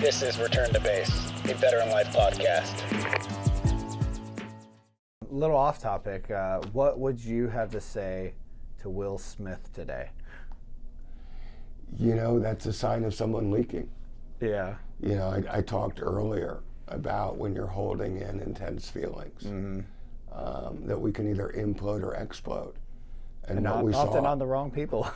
This is Return to Base, a VeteranLife podcast. A little off topic, what would you have to say to Will Smith today? You know, that's a sign of someone leaking. Yeah. You know, I talked earlier about when you're holding in intense feelings, that we can either implode or explode. And what we often saw, on the wrong people.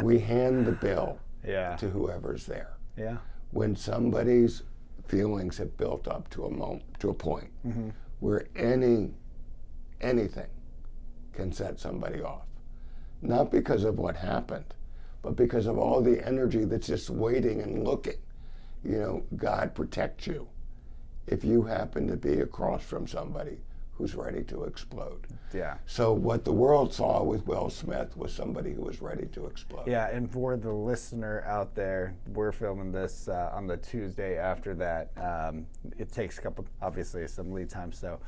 we hand the bill Yeah. to whoever's there. Yeah. When somebody's feelings have built up to a point where anything can set somebody off, not because of what happened, but because of all the energy that's just waiting and looking. You know, God protect you if you happen to be across from somebody who's ready to explode. Yeah. So what the world saw with Will Smith was somebody who was ready to explode. Yeah, and for the listener out there, we're filming this on the Tuesday after that. It takes obviously some lead time. So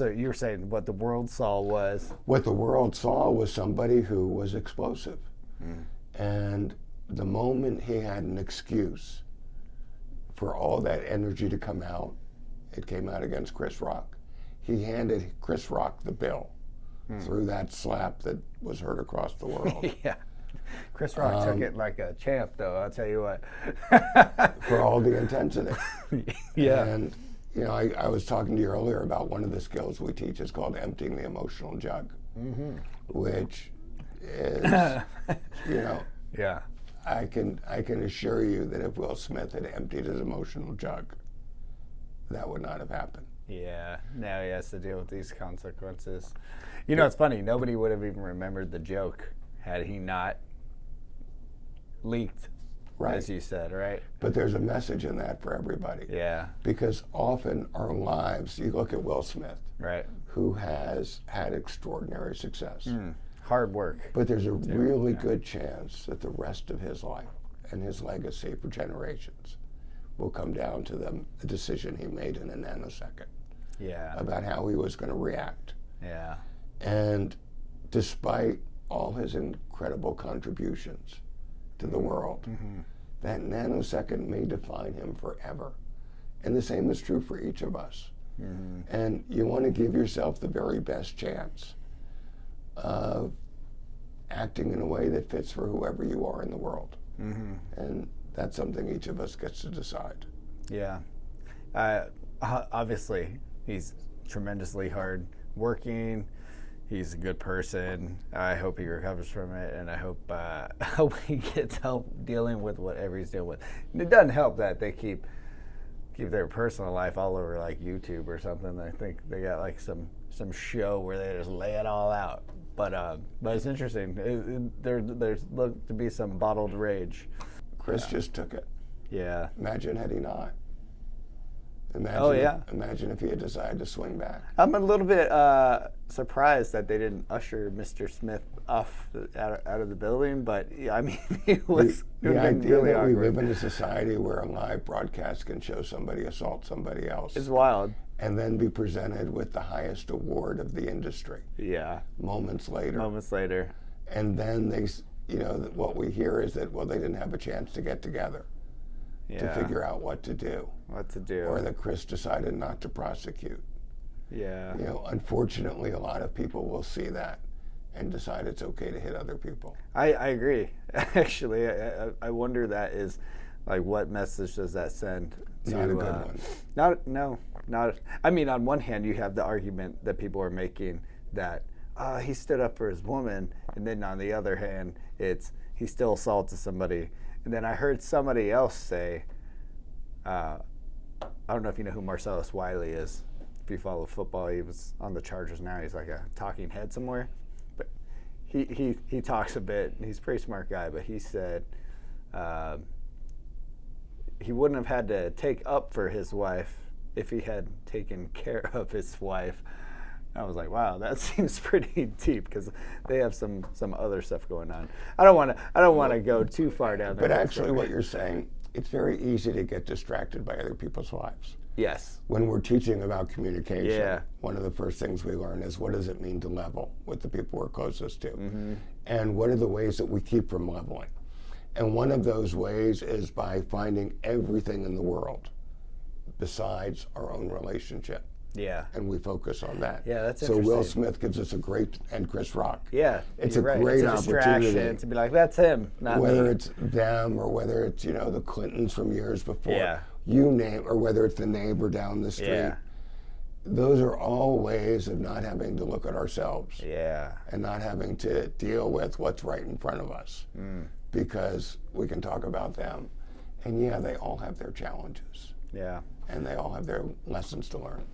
you were saying what the world saw was? What the world saw was somebody who was explosive. And the moment he had an excuse for all that energy to come out, it came out against Chris Rock. He handed Chris Rock the bill through that slap that was heard across the world. Yeah. Chris Rock took it like a champ, though, I'll tell you what. For all the intensity. Yeah. And, you know, I was talking to you earlier about one of the skills we teach is called emptying the emotional jug, which is, you know, Yeah. I can assure you that if Will Smith had emptied his emotional jug, that would not have happened. Yeah, now he has to deal with these consequences. You know, it's funny, nobody would have even remembered the joke had he not leaked, Right. as you said, right? But there's a message in that for everybody. Yeah, Because often our lives, you look at Will Smith, right. who has had extraordinary success, Hard work. but there's a really good chance that the rest of his life and his legacy for generations will come down to the decision he made in a nanosecond Yeah, about how he was going to react. yeah, And despite all his incredible contributions to the world, that nanosecond may define him forever. And the same is true for each of us. And you want to give yourself the very best chance of acting in a way that fits for whoever you are in the world. And that's something each of us gets to decide. yeah. Obviously, he's tremendously hard working. He's a good person. I hope he recovers from it, and I hope he gets help dealing with whatever he's dealing with. And it doesn't help that they keep their personal life all over like YouTube or something. I think they got like some show where they just lay it all out. But it's interesting. There's looked to be some bottled rage. Chris just took it. Yeah. Imagine had he not. Imagine if he had decided to swing back. I'm a little bit surprised that they didn't usher Mr. Smith off out of the building, but yeah, I mean, it was The idea really that awkward. we live in a society where a live broadcast can show somebody assault somebody else It's wild. and then be presented with the highest award of the industry Yeah. moments later. And then what we hear is that, well, they didn't have a chance to get together to figure out what to do. Or that Chris decided not to prosecute. Yeah. You know, unfortunately, a lot of people will see that and decide it's okay to hit other people. I agree. Actually, I wonder that is, like, what message does that send to... Not a good one. Not. I mean, on one hand, you have the argument that people are making that he stood up for his woman, and then on the other hand, it's he still assaulted somebody. And then I heard somebody else say, I don't know if you know who Marcellus Wiley is. If you follow football, he was on the Chargers now. He's like a talking head somewhere. But he talks a bit. He's a pretty smart guy, but he said he wouldn't have had to take up for his wife if he had taken care of his wife. I was like, wow, that seems pretty deep because they have some other stuff going on. I don't want to go too far down there. But actually, what you're saying, it's very easy to get distracted by other people's lives. Yes. When we're teaching about communication, Yeah. one of the first things we learn is what does it mean to level with the people we're closest to, and what are the ways that we keep from leveling. And one of those ways is by finding everything in the world besides our own relationship. Yeah. And we focus on that. Yeah, that's so interesting. Will Smith gives us a great, and Chris Rock. Yeah, It's you're a right. great it's a opportunity distraction to be like, that's him, not whether me. it's them or whether it's, the Clintons from years before. Yeah. You name, or whether it's the neighbor down the street. Yeah. Those are all ways of not having to look at ourselves. Yeah. And not having to deal with what's right in front of us. Because we can talk about them. And yeah, they all have their challenges. Yeah. And they all have their lessons to learn.